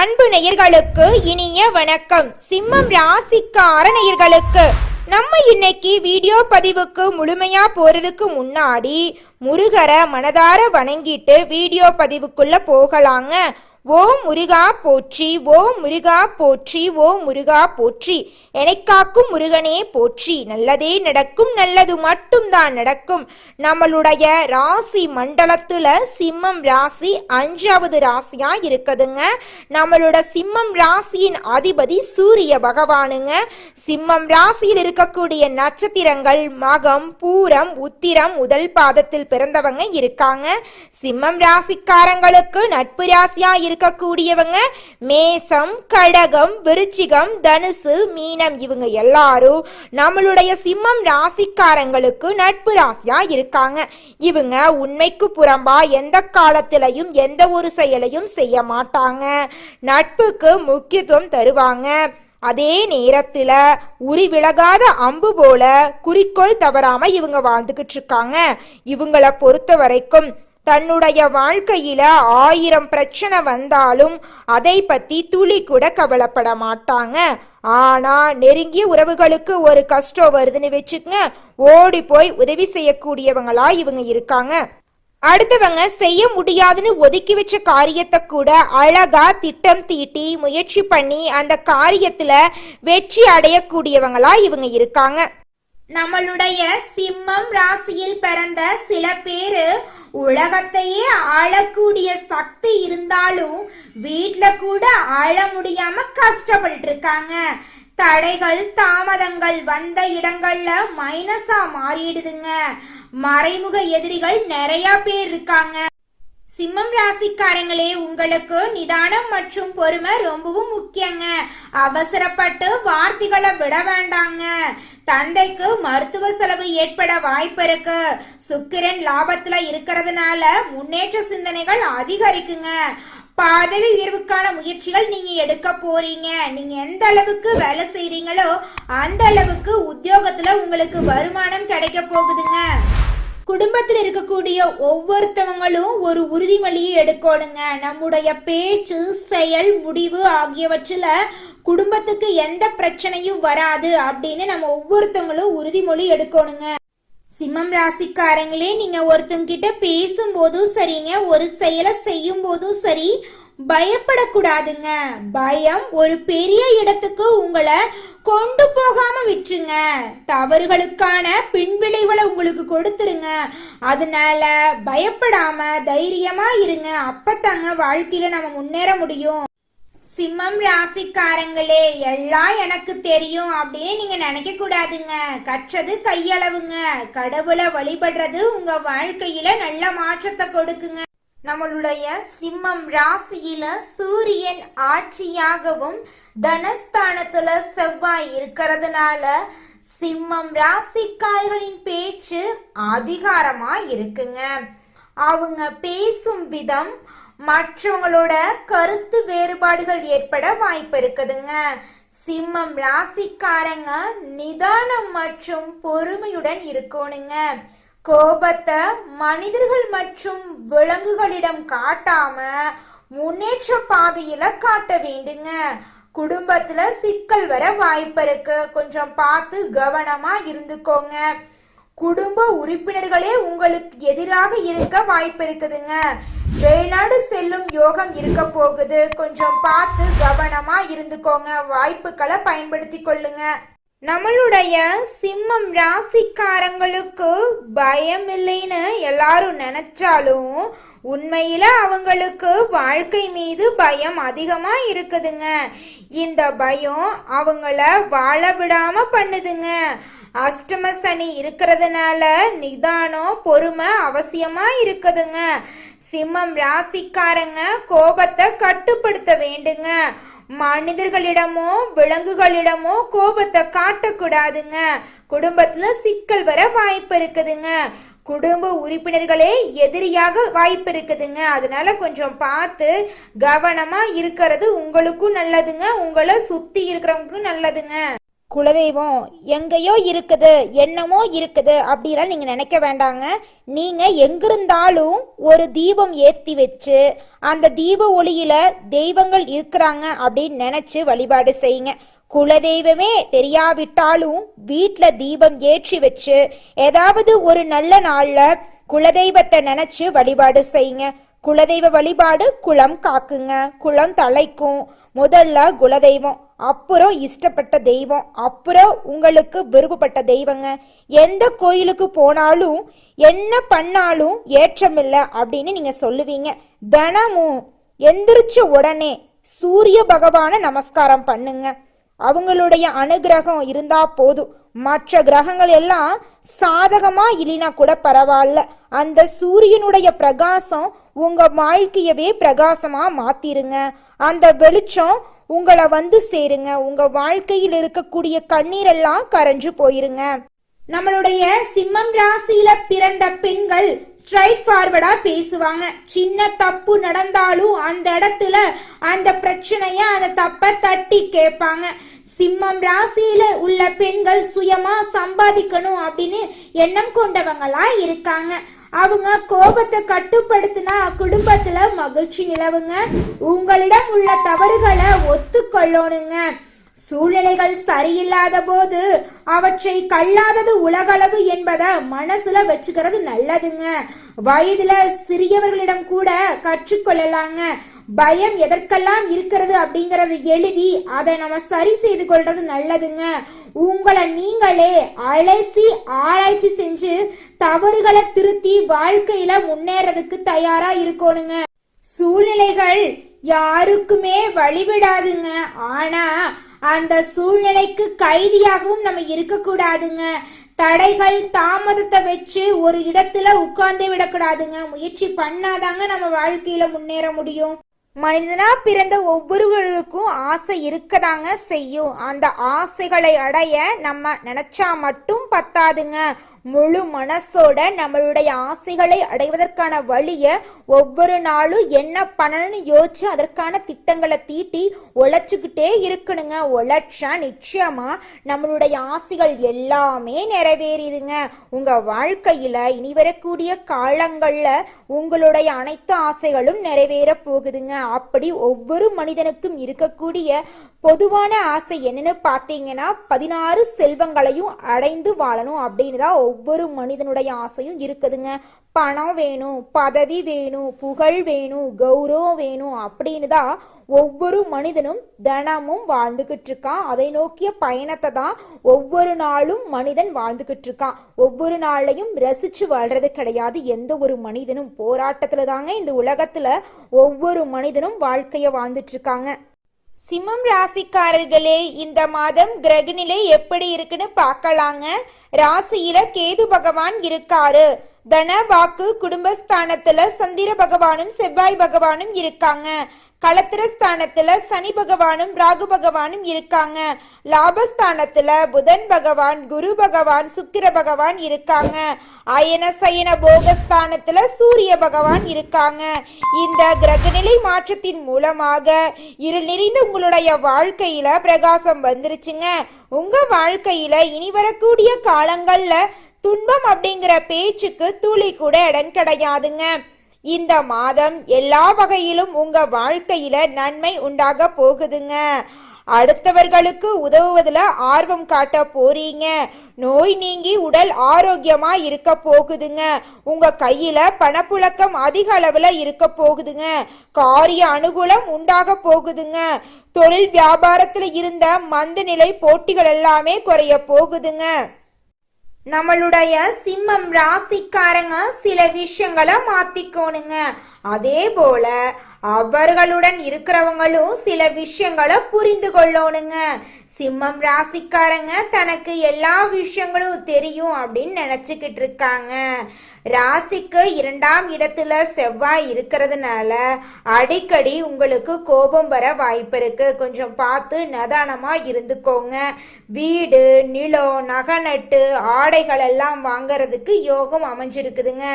அன்பு நேயர்களுக்கு இனிய வணக்கம். சிம்மம் ராசிக்கார நேயர்களுக்கு நம்ம இன்னைக்கு வீடியோ பதிவுக்கு முழுமையா போறதுக்கு முன்னாடி முருகரை மனதார வணங்கிட்டு வீடியோ பதிவுக்குள்ள போகலாங்க. ஓ முருகா போற்றி, ஓ முருகா போற்றி, ஓ முருகா போற்றி, எனக்காக்கும் முருகனே போற்றி. நல்லதே நடக்கும், நல்லது மட்டும்தான் நடக்கும். நம்மளுடைய ராசி மண்டலத்துல சிம்மம் ராசி 5வது ராசியா இருக்குதுங்க. நம்மளோட சிம்மம் ராசியின் அதிபதி சூரிய பகவானுங்க. சிம்மம் ராசியில் இருக்கக்கூடிய நட்சத்திரங்கள் மகம், பூரம், உத்திரம் முதல் பாதத்தில் பிறந்தவங்க இருக்காங்க. சிம்மம் ராசிக்காரங்களுக்கு நட்பு ராசியா இருக்கக்கூடியவங்க மேசம், கடகம், விருச்சிகம், தனுசு, மீனம். இவங்க எல்லாரும் நம்மளுடைய சிம்மம் ராசிக்காரங்களுக்கு நட்பு ராசியா இருக்காங்க. இவங்க உண்மைக்கு புறம்பா எந்த காலத்திலையும் எந்த ஒரு செயலையும் செய்ய மாட்டாங்க. நட்புக்கு முக்கியத்துவம் தருவாங்க. அதே நேரத்துல உரி விலகாத அம்பு போல குறிக்கோள் தவறாம இவங்க வாழ்ந்துகிட்டு இருக்காங்க. இவங்களை பொறுத்த வரைக்கும் தன்னுடைய வாழ்க்கையில 1000 பிரச்சனை வந்தாலும் அதை பத்தி துளி கூட கவலைப்பட மாட்டாங்க. ஆனா நெருங்கிய உறவுகளுக்கு ஒரு கஷ்டம் வருதுன்னு வச்சுக்கங்க, ஓடி போய் உதவி செய்யக்கூடியவங்களா இவங்க இருக்காங்க. அடுத்தவங்க செய்ய முடியாதுன்னு ஒதுக்கி வச்ச காரியத்தை கூட அழகா திட்டம் தீட்டி முயற்சி பண்ணி அந்த காரியத்துல வெற்றி அடையக்கூடியவங்களா இவங்க இருக்காங்க. நம்மளுடைய சிம்மம் ராசியில் பிறந்த சில பேரு உலகத்தையே ஆளக்கூடிய சக்தி இருந்தாலும் வீட்ல கூட ஆள முடியாம கஷ்டப்பட்டு இருக்காங்க. தடைகள் தாமதங்கள் வந்த இடங்கள்ல மைனஸா மாறிடுதுங்க. மறைமுக எதிரிகள் நிறைய பேர் இருக்காங்க. சிம்மம் ராசிக்காரங்களே, உங்களுக்கு நிதானம் மற்றும் பொறுமை ரொம்பவும் முக்கியங்க. அவசரப்பட்டு வார்த்தைகளை விட வேண்டாங்க. தந்தைக்கு மருத்துவ செலவு ஏற்பட வாய்ப்பு இருக்கு. சுக்கிரன் லாபத்துல இருக்கிறதுனால முன்னேற்ற சிந்தனைகள் அதிகரிக்குங்க. பதவி உயர்வுக்கான முயற்சிகள் நீங்க எடுக்க போறீங்க. நீங்க எந்த அளவுக்கு வேலை செய்றீங்களோ அந்த அளவுக்கு உத்தியோகத்துல உங்களுக்கு வருமானம் கிடைக்க போகுதுங்க. குடும்பத்தில் இருக்கக்கூடிய ஒவ்வொருத்தவங்களும் ஒரு உறுதிமொழியை எடுக்கணுங்க. நம்முடைய பேச்சு, செயல், முடிவு ஆகியவற்றில குடும்பத்துக்கு எந்த பிரச்சனையும் வராது அப்படின்னு நம்ம ஒவ்வொருத்தவங்களும் உறுதிமொழி எடுக்கணுங்க. சிம்மம் ராசிக்காரங்களே, நீங்க ஒருத்தங்க கிட்ட பேசும்போதும் சரிங்க, ஒரு செயலை செய்யும் போதும் சரி, பயப்படக்கூடாதுங்க. பயம் ஒரு பெரிய இடத்துக்கு உங்களை கொண்டு போகாம விட்டுருங்க. தவறுகளுக்கான பின்விளைவுகளை உங்களுக்கு கொடுத்துருங்க. அதனால பயப்படாம தைரியமா இருங்க. அப்பத்தாங்க வாழ்க்கையில நம்ம முன்னேற முடியும். சிம்மம் ராசிக்காரங்களே, எல்லாம் எனக்கு தெரியும் அப்படின்னு நீங்க நினைக்க கூடாதுங்க. கற்றது கையளவுங்க. கடவுளை வழிபடுறது உங்க வாழ்க்கையில நல்ல மாற்றத்தை கொடுக்குங்க. நம்மளுடைய சிம்மம் ராசியில சூரியன் ஆட்சியாகவும் தனஸ்தானத்துல செவ்வாய் இருக்கிறதுனால சிம்மம் ராசிக்காரர்களின் பேச்சு அதிகாரமா இருக்குங்க. அவங்க பேசும் விதம் மற்றவங்களோட கருத்து வேறுபாடுகள் ஏற்பட வாய்ப்பு இருக்குதுங்க. சிம்மம் ராசிக்காரங்க நிதானம் மற்றும் பொறுமையுடன் இருக்கணுங்க. கோபத்தை மனிதர்கள் மற்றும் விலங்குகளிடம் காட்டாம முன்னேற்ற பாதையில காட்ட வேண்டுங்க. குடும்பத்துல சிக்கல் வர வாய்ப்பு இருக்கு. கொஞ்சம் பார்த்து கவனமா இருந்துக்கோங்க. குடும்ப உறுப்பினர்களே உங்களுக்கு எதிராக இருக்க வாய்ப்பு இருக்குதுங்க. வெளிநாடு செல்லும் யோகம் இருக்க போகுது. கொஞ்சம் பார்த்து கவனமா இருந்துக்கோங்க. வாய்ப்புகளை பயன்படுத்தி கொள்ளுங்க. நம்மளுடைய சிம்மம் ராசிக்காரங்களுக்கு பயம் இல்லைன்னு எல்லாரும் நினைச்சாலும் உண்மையில அவங்களுக்கு வாழ்க்கை மீது பயம் அதிகமா இருக்குதுங்க. இந்த பயம் அவங்கள வாழ விடாம பண்ணுதுங்க. அஷ்டம சனி இருக்கிறதுனால நிதானம் பொறுமை அவசியமா இருக்குதுங்க. சிம்மம் ராசிக்காரங்க கோபத்தை கட்டுப்படுத்த வேண்டுங்க. மனிதர்களிடமோ விலங்குகளிடமோ கோபத்தை காட்டக்கூடாதுங்க. குடும்பத்துல சிக்கல் வர வாய்ப்பு இருக்குதுங்க. குடும்ப உறுப்பினர்களே எதிரியாக வாய்ப்பு இருக்குதுங்க. அதனால கொஞ்சம் பார்த்து கவனமா இருக்கிறது உங்களுக்கும் நல்லதுங்க. உங்களை சுத்தி இருக்கிறவங்களுக்கும் நல்லதுங்க. குலதெய்வம் எங்கேயோ இருக்குது, என்னமோ இருக்குது அப்படிலாம் நீங்க நினைக்க வேண்டாங்க. நீங்க எங்கிருந்தாலும் ஒரு தீபம் ஏத்தி வச்சு அந்த தீப ஒளியில தெய்வங்கள் இருக்கிறாங்க அப்படின்னு நினைச்சு வழிபாடு செய்யுங்க. குலதெய்வமே தெரியாவிட்டாலும் வீட்டில் தீபம் ஏற்றி வச்சு ஏதாவது ஒரு நல்ல நாள்ல குலதெய்வத்தை நினைச்சு வழிபாடு செய்யுங்க. குலதெய்வ வழிபாடு குலம் காக்குங்க, குலம் தலைக்கும். முதல்ல குலதெய்வம், அப்புறம் இஷ்டப்பட்ட தெய்வம், அப்புறம் உங்களுக்கு விருப்பப்பட்ட தெய்வங்க. எந்த கோயிலுக்கு போனாலும் என்ன பண்ணாலும் ஏற்றமில்லை அப்படின்னு நீங்க சொல்லுவீங்க. தினமும் எந்திரிச்ச உடனே சூரிய பகவான நமஸ்காரம் பண்ணுங்க. அவங்களுடைய அனுகிரகம் இருந்தா போதும். மற்ற கிரகங்கள் எல்லாம் சாதகமா இல்லைனா கூட பரவாயில்ல, அந்த சூரியனுடைய பிரகாசம் உங்க வாழ்க்கையவே பிரகாசமா மாத்திருங்க. அந்த வெளிச்சம் உங்களை வந்து சேருங்க. உங்க வாழ்க்கையில் இருக்கக்கூடிய கண்ணீரெல்லாம் கரைஞ்சு போயிருங்க. நம்மளுடைய சிம்மம் ராசியில பிறந்த பெண்கள் ஸ்ட்ரைட் ஃபார்வர்டா பேசுவாங்க. சின்ன தப்பு நடந்தாலும் அந்த இடத்துல அந்த பிரச்சனைய அந்த தப்ப தட்டி கேட்பாங்க. சிம்மம் ராசியில உள்ள பெண்கள் சுயமா சம்பாதிக்கணும் அப்படின்னு எண்ணம் கொண்டவங்களா இருக்காங்க. அவங்க கோபத்தை கட்டுப்படுத்தினா குடும்பத்துல மகிழ்ச்சி நிலவுங்க. உங்களிடம் உள்ள தவறுகளை ஒத்துக்கொள்ளணுங்க. சூழ்நிலைகள் சரியில்லாத போது அவற்றை கல்லாதது உலகளவு என்பதை மனசுல வச்சுக்கிறது நல்லதுங்க. வயதுல சிறியவர்களிடம் கூட கற்றுக்கொள்ளலாங்க. பயம் எதற்கெல்லாம் இருக்கிறது அப்படிங்கறது எழுதி அதை நம்ம சரி செய்து கொள்றது நல்லதுங்க. உங்களை நீங்களே அலசி ஆராய்ச்சி செஞ்சு தவறுகளை திருத்தி வாழ்க்கையில முன்னேறதுக்கு தயாரா இருக்கணுங்க. சூழ்நிலைகள் யாருக்குமே வழிவிடாதுங்க. ஆனா அந்த சூழ்நிலைக்கு கைதியாகவும் நம்ம இருக்கக்கூடாதுங்க. தடைகள் தாமதத்தை வச்சு ஒரு இடத்துல உட்கார்ந்தே விடக்கூடாதுங்க. முயற்சி பண்ணாதாங்க நம்ம வாழ்க்கையில முன்னேற முடியும். மனிதனா பிறந்த ஒவ்வொருவருக்கும் ஆசை இருக்கதாங்க செய்யும். அந்த ஆசைகளை அடைய நம்ம நினைச்சா மட்டும் பத்தாதுங்க. முழு மனசோட நம்மளுடைய ஆசைகளை அடைவதற்கான வழிய ஒவ்வொரு நாளும் என்ன பண்ணணும்னு யோசிச்சு அதற்கான திட்டங்களை தீட்டி உழைச்சுக்கிட்டே இருக்கணுங்க. உழைச்சா நிச்சயமா நம்மளுடைய ஆசைகள் எல்லாமே நிறைவேறிடுங்க. உங்க வாழ்க்கையில இனி வரக்கூடிய காலங்கள்ல உங்களுடைய அனைத்து ஆசைகளும் நிறைவேற போகுதுங்க. அப்படி ஒவ்வொரு மனிதனுக்கும் இருக்கக்கூடிய பொதுவான ஆசை என்னன்னு பார்த்தீங்கன்னா 16 செல்வங்களையும் அடைந்து வாழணும் அப்படின்னு தான் ஒவ்வொரு மனிதனுடைய ஆசையும் இருக்குதுங்க. பணம் வேணும், பதவி வேணும், புகழ் வேணும், கௌரவம் வேணும் அப்படின்னு தான் ஒவ்வொரு மனிதனும் தினமும் வாழ்ந்துகிட்டு இருக்கான். அதை நோக்கிய பயணத்தை தான் ஒவ்வொரு நாளும் மனிதன் வாழ்ந்துகிட்டு இருக்கான். ஒவ்வொரு நாளையும் ரசிச்சு வாழ்றது கிடையாது. எந்த ஒரு மனிதனும் போராட்டத்துல தாங்க இந்த உலகத்துல ஒவ்வொரு மனிதனும் வாழ்க்கைய வாழ்ந்துட்டு இருக்காங்க. சிம்மம் ராசிக்காரர்களே, இந்த மாதம் கிரகநிலை எப்படி இருக்குன்னு பார்க்கலாங்க. ராசியில கேது பகவான் இருக்காரு. தன வாக்கு குடும்பஸ்தானத்துல சந்திர பகவானும் செவ்வாய் பகவானும் இருக்காங்க. களத்திரஸ்தானத்துல சனி பகவானும் ராகு பகவானும் இருக்காங்க. லாபஸ்தானத்துல புதன் பகவான், குரு பகவான், சுக்கிர பகவான் இருக்காங்க. அயன சயன போகஸ்தானத்துல சூரிய பகவான் இருக்காங்க. இந்த கிரகநிலை மாற்றத்தின் மூலமாக இருள் நிறைந்த உங்களுடைய வாழ்க்கையில பிரகாசம் வந்துருச்சுங்க. உங்க வாழ்க்கையில இனி வரக்கூடிய காலங்கள்ல துன்பம் அப்படிங்கிற பேச்சுக்கு துளி கூட இடம் கிடையாதுங்க. இந்த மாதம் எல்லா வகையிலும் உங்க வாழ்க்கையில நன்மை உண்டாக போகுதுங்க. அடுத்தவர்களுக்கு உதவுவதில் ஆர்வம் காட்ட போறீங்க. நோய் நீங்கி உடல் ஆரோக்கியமா இருக்க போகுதுங்க. உங்க கையில பணப்புழக்கம் அதிக அளவுல இருக்க போகுதுங்க. காரிய அனுகூலம் உண்டாக போகுதுங்க. தொழில் வியாபாரத்துல இருந்த மந்த நிலை போட்டிகள் எல்லாமே குறைய போகுதுங்க. நம்மளுடைய சிம்மம் ராசிக்காரங்க சில விஷயங்களை மாத்திக்கோணுங்க. அதே போல அவர்களுடன் இருக்கிறவங்களும் சில விஷயங்களை புரிந்து கொள்ளணுங்க. சிம்மம் ராசிக்காரங்க தனக்கு எல்லா விஷயங்களும் தெரியும் அப்படின்னு நினைச்சுக்கிட்டு இருக்காங்க. ராசிக்கு 2ஆம் இடத்துல செவ்வாய் இருக்கிறதுனால அடிக்கடி உங்களுக்கு கோபம் வர வாய்ப்பு இருக்கு. கொஞ்சம் பார்த்து நிதானமா இருந்துக்கோங்க. வீடு, நிலம், நகநட்டு, ஆடைகள் எல்லாம் வாங்கறதுக்கு யோகம் அமைஞ்சிருக்குதுங்க.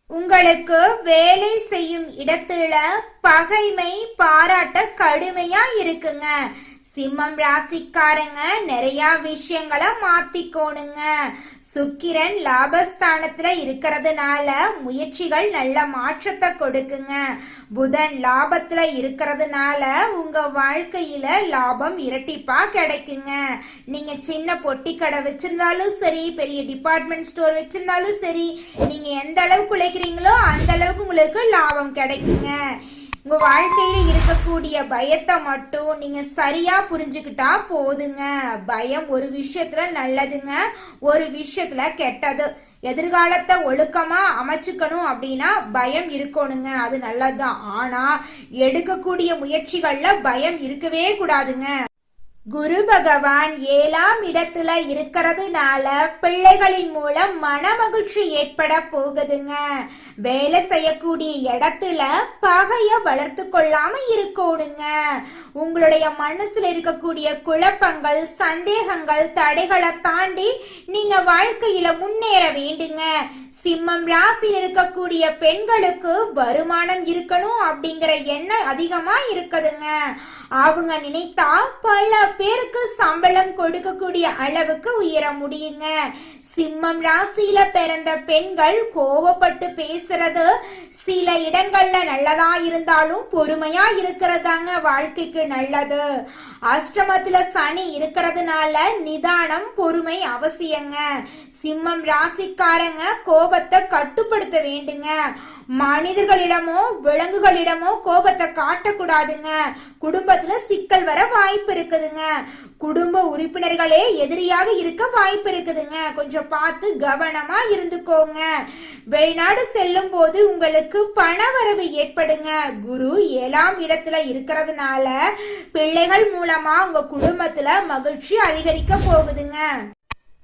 உங்களுக்கு வேலை செய்யும் இடத்துல பகைமை பாராட்ட கடுமையா இருக்குங்க. சிம்மம் ராசிக்காரங்க நிறைய விஷயங்களை மாத்திக்கோணுங்க. சுக்கிரன் லாபஸ்தானத்துல இருக்கிறதுனால முயற்சிகள் நல்ல மாற்றத்தை கொடுக்குங்க. புதன் லாபத்துல இருக்கிறதுனால உங்க வாழ்க்கையில லாபம் இரட்டிப்பா கிடைக்குங்க. நீங்க சின்ன பொட்டி கடை வச்சிருந்தாலும் சரி, பெரிய டிபார்ட்மெண்ட் ஸ்டோர் வச்சிருந்தாலும் சரி, நீங்க எந்த அளவுக்கு உழைக்கிறீங்களோ அந்த அளவுக்கு உங்களுக்கு லாபம் கிடைக்குங்க. உங்க வாழ்க்கையில இருக்கக்கூடிய பயத்தை மட்டும் நீங்க சரியா புரிஞ்சுக்கிட்டா போதுங்க. பயம் ஒரு விஷயத்துல நல்லதுங்க, ஒரு விஷயத்துல கெட்டது. எதிர்காலத்தை ஒழுக்கமா அமைச்சுக்கணும் அப்படின்னா பயம் இருக்கணுங்க, அது நல்லதுதான். ஆனா எடுக்கக்கூடிய முயற்சிகள்ல பயம் இருக்கவே கூடாதுங்க. குரு பகவான் 7ஆம் இடத்துல இருக்கிறதுனால பிள்ளைகளின் மூலம் மன மகிழ்ச்சி ஏற்பட போகுதுங்க. வேலை செய்யக்கூடிய இடத்துல பகைய வளர்த்து கொள்ளாம இருக்கணுங்க. உங்களுடைய மனசுல இருக்கக்கூடிய குழப்பங்கள், சந்தேகங்கள், தடைகளை தாண்டி நீங்க வாழ்க்கையில முன்னேற வேண்டுங்க. சிம்மம் ராசியில் இருக்கக்கூடிய பெண்களுக்கு வருமானம் இருக்கணும் அப்படிங்கிற எண்ணம் அதிகமா இருக்குதுங்க. அவங்க நினைத்தா பல பேருக்கு சம்பளம் கொடுக்கக்கூடிய அளவுக்கு உயர முடியுங்க. சிம்மம் ராசியில பிறந்த பெண்கள் கோவப்பட்டு பேசுறது சில இடங்கள்ல நல்லதா இருந்தாலும் பொறுமையா இருக்கிறதாங்க வாழ்க்கைக்கு நல்லது. அஷ்டமத்துல சனி இருக்கிறதுனால நிதானம், பொறுமை அவசியங்க. சிம்மம் ராசிக்காரங்க கோபத்தை கட்டுப்படுத்த வேண்டுங்க. மனிதர்களிடமோ விலங்குகளிடமோ கோபத்தை காட்டக்கூடாதுங்க. குடும்பத்துல சிக்கல் வர வாய்ப்பு இருக்குதுங்க. குடும்ப உறுப்பினர்களே எதிரியாக இருக்க வாய்ப்பு இருக்குதுங்க. கொஞ்சம் பார்த்து கவனமா இருந்துக்கோங்க. வெளிநாடு செல்லும் போது உங்களுக்கு பணவரவு ஏற்படுங்க. குரு 7ஆம் இடத்துல இருக்கிறதுனால பிள்ளைகள் மூலமா உங்க குடும்பத்துல மகிழ்ச்சி அதிகரிக்க போகுதுங்க.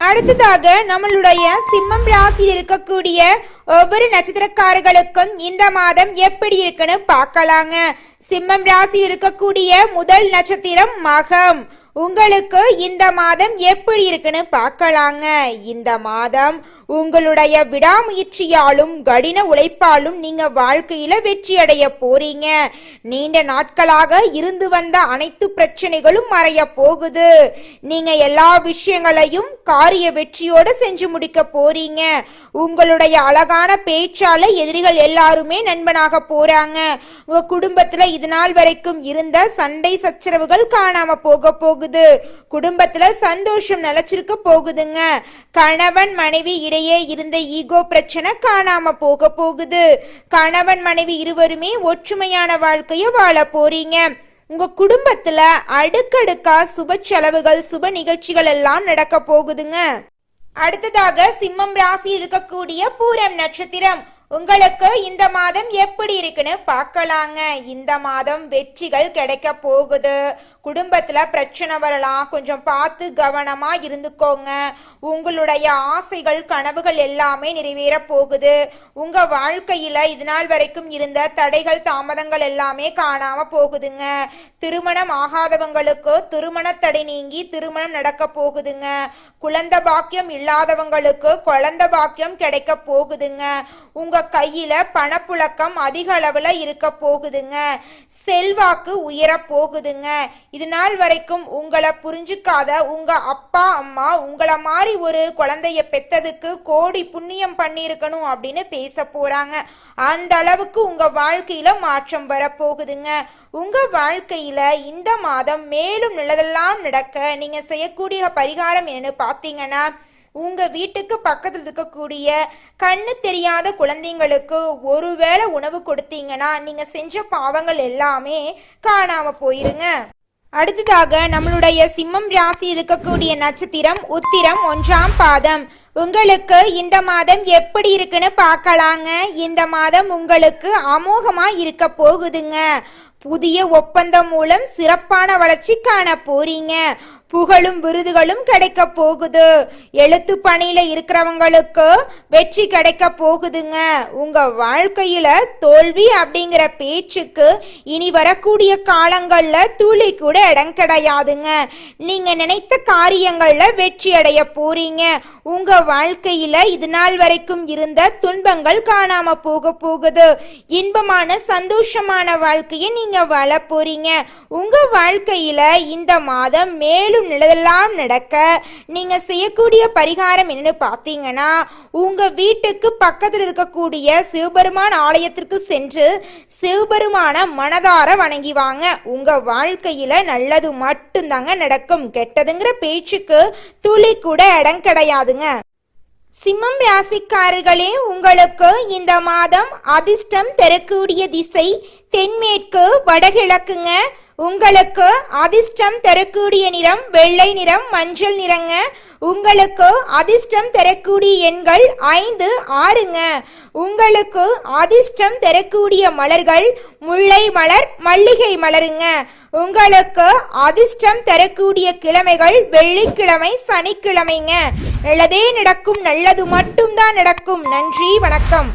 அடுத்ததாக நம்மளுடைய சிம்மம் ராசியில் இருக்கக்கூடிய ஒவ்வொரு நட்சத்திரக்காரர்களுக்கும் இந்த மாதம் எப்படி இருக்குன்னு பார்க்கலாங்க. சிம்மம் ராசியில் இருக்கக்கூடிய முதல் நட்சத்திரம் மகம். உங்களுக்கு இந்த மாதம் எப்படி இருக்குன்னு பார்க்கலாங்க. இந்த மாதம் உங்களுடைய விடாமுயற்சியாலும் கடின உழைப்பாலும் நீங்க வாழ்க்கையில வெற்றி அடைய போறீங்க. நீண்ட நாட்களாக இருந்து வந்த அனைத்து பிரச்சனைகளும் மறைய போகுது. நீங்க எல்லா விஷயங்களையும் காரிய வெற்றியோட செஞ்சு முடிக்க போறீங்க. உங்களுடைய அழகான பேச்சால எதிரிகள் எல்லாருமே நண்பனாக போறாங்க. உங்க குடும்பத்துல இது நாள் வரைக்கும் இருந்த சண்டை சச்சரவுகள் காணாம போக போகுது. குடும்பத்துல சந்தோஷம் நிலைச்சிருக்க போகுதுங்க. கணவன் மனைவி இடையே இருந்த ஈகோ பிரச்சனை காணாம போக போகுது. கணவன் மனைவி இருவருமே ஒற்றுமையான வாழ்க்கைய வாழ போறீங்க. உங்க குடும்பத்துல அடுக்கடுக்கா சுப செலவுகள், சுப நிகழ்ச்சிகள் எல்லாம் நடக்க போகுதுங்க. அடுத்ததாக சிம்மம் ராசி இருக்கக்கூடிய பூரம் நட்சத்திரம். உங்களுக்கு இந்த மாதம் எப்படி இருக்குன்னு பார்க்கலாங்க. இந்த மாதம் வெற்றிகள் கிடைக்க போகுது. குடும்பத்துல பிரச்சனை வரலாம், கொஞ்சம் பார்த்து கவனமா இருந்துக்கோங்க. உங்களுடைய ஆசைகள், கனவுகள் எல்லாமே நிறைவேற போகுது. உங்க வாழ்க்கையில இது நாள் வரைக்கும் இருந்த தடைகள், தாமதங்கள் எல்லாமே காணாம போகுதுங்க. திருமணம் ஆகாதவங்களுக்கு திருமண தடை நீங்கி திருமணம் நடக்க போகுதுங்க. குழந்தை பாக்கியம் இல்லாதவங்களுக்கு குழந்தை பாக்கியம் கிடைக்க போகுதுங்க. உங்க கையில பணப்புழக்கம் அதிக அளவுல இருக்க போகுதுங்க. செல்வாக்கு உயர போகுதுங்க. இது நாள் வரைக்கும் உங்களை புரிஞ்சுக்காத உங்க அப்பா அம்மா உங்களை மாதிரி ஒரு குழந்தைய பெத்ததுக்கு கோடி புண்ணியம் பண்ணியிருக்கணும் அப்படின்னு பேச போறாங்க. அந்த அளவுக்கு உங்க வாழ்க்கையில மாற்றம் வரப்போகுதுங்க. உங்க வாழ்க்கையில இந்த மாதம் மேலும் நல்லதெல்லாம் நடக்க நீங்க செய்யக்கூடிய பரிகாரம் என்னன்னு பார்த்தீங்கன்னா, உங்க வீட்டுக்கு பக்கத்தில் இருக்கக்கூடிய கண்ணு தெரியாத குழந்தைங்களுக்கு ஒருவேளை உணவு கொடுத்தீங்கன்னா நீங்க செஞ்ச பாவங்கள் எல்லாமே காணாம போயிருங்க. அடுத்ததாக நம்மளுடைய சிம்மம் ராசி இருக்கக்கூடிய நட்சத்திரம் உத்திரம் 1ஆம் பாதம். உங்களுக்கு இந்த மாதம் எப்படி இருக்குன்னு பார்க்கலாங்க. இந்த மாதம் உங்களுக்கு அமோகமா இருக்க போகுதுங்க. புதிய ஒப்பந்தம் மூலம் சிறப்பான வளர்ச்சி காண போறீங்க. புகழும் விருதுகளும் கிடைக்க போகுது. எழுத்து பணியில இருக்கிறவங்களுக்கு வெற்றி கிடைக்க போகுதுங்க. உங்க வாழ்க்கையில தோல்வி அப்படிங்கிற பேச்சுக்கு இனி வரக்கூடிய காலங்கள்ல துளி கூட இடம் கிடையாதுங்க. நீங்க நினைத்த காரியங்கள்ல வெற்றி அடைய போறீங்க. உங்க வாழ்க்கையில இது நாள் வரைக்கும் இருந்த துன்பங்கள் காணாம போகுது. இன்பமான சந்தோஷமான வாழ்க்கையை நீங்க வாழ போறீங்க. உங்க வாழ்க்கையில இந்த மாதம் மேலும் நல்லதெல்லாம் நடக்க நீங்க செய்யக்கூடிய பரிகாரம் என்னன்னு பார்த்தீங்கன்னா, உங்க வீட்டுக்கு பக்கத்தில் இருக்கக்கூடிய சிவபெருமான் ஆலயத்திற்கு சென்று சிவபெருமான மனதார வணங்கி வாங்க. உங்க வாழ்க்கையில நல்லது மட்டும்தாங்க நடக்கும். கெட்டதுங்கிற பேச்சுக்கு துளி கூட இடம் கிடையாதுங்க. சிம்மம் ராசிக்காரர்களே, உங்களுக்கு இந்த மாதம் அதிர்ஷ்டம் தரக்கூடிய திசை தென்மேற்கு வடகிழக்குங்க. உங்களுக்கு அதிர்ஷ்டம் தரக்கூடிய நிறம் வெள்ளை நிறம், மஞ்சள் நிறங்க. உங்களுக்கு அதிர்ஷ்டம் தரக்கூடிய எண்கள் 5, 6ங்க. உங்களுக்கு அதிர்ஷ்டம் தரக்கூடிய மலர்கள் முல்லை மலர், மல்லிகை மலருங்க. உங்களுக்கு அதிர்ஷ்டம் தரக்கூடிய கிழமைகள் வெள்ளிக்கிழமை, சனிக்கிழமைங்க. நல்லதே நடக்கும், நல்லது மட்டும்தான் நடக்கும். நன்றி, வணக்கம்.